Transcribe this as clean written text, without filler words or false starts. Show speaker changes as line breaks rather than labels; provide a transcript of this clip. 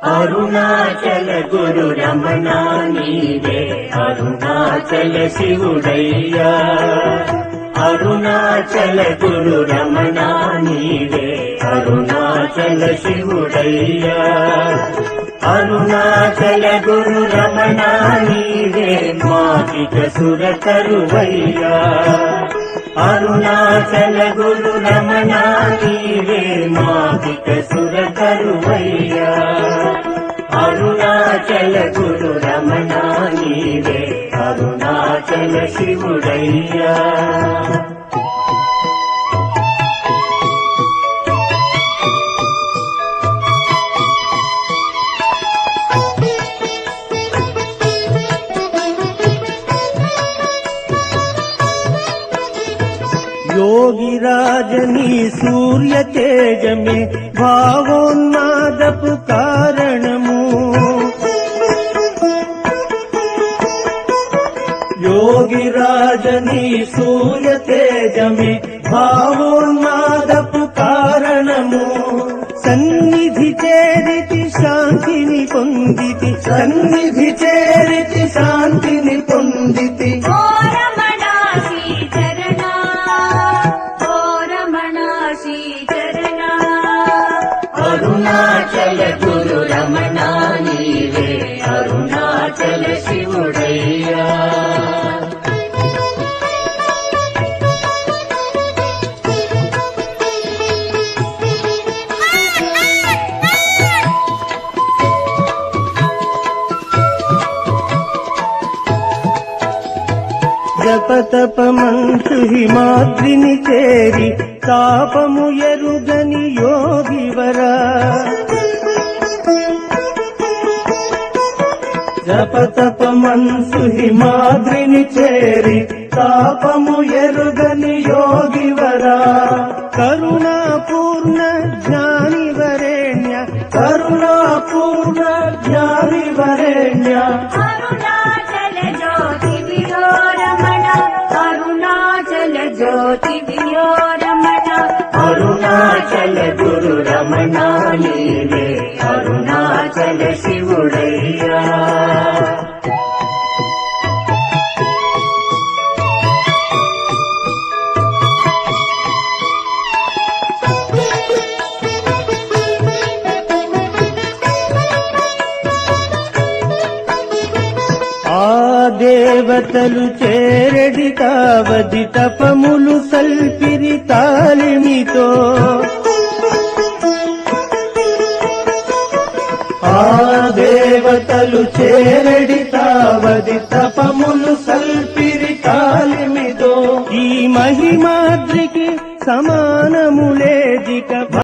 అరుణాచల గురు రమణ నీవే అరుణాచల శివుడయ్యా. అరుణాచల గురు రమణ నీవే అరుణాచల శివుడయ్యా. అరుణాచల గురు రమణ నీవే మాకిక సురకరువయ్యా. అరుణాచల గురు రమణ నీవే మాకిక సురకరువయ్యా. అరుణాచల గురు రమణ నీవే అరుణాచల శివుడయ్యా. योगिराजनी सूर्य तेज में भावोन्मादपु कारणमु. योगिराजनी सूर्य तेज में भावोन्मादपु कारणमु. सन्निधि चेरिति शांतिनि पोंदिति. सन्निधि चेरिति शांतिनि पोंदिति. అరుణాచల గురు రమణ నీవే అరుణాచల శివుడయ్యా. జపతపమంచు హిమాద్రిని చేరి తాపము ఎరుగని యోగివరా. జపతపమంచు హిమాద్రిని చేరి తాపము ఎరుగని యోగివరా. కరుణాపూర్ణ జ్ఞాని వరేణ్య. కరుణాపూర్ణ జ్ఞాని వరేణ్య. జ్యోతి వియో రమణ. అరుణాచల గురు రమణ నీవే అరుణాచల శివుడయ్యా. దేవతలు చేరడి తావది తపములు సల్పిరి తాలిమితో. ఆ దేవతలు చేరడి తావది తపములు సల్పిరి తాలిమితో. ఈ మహిమాద్రికి సమా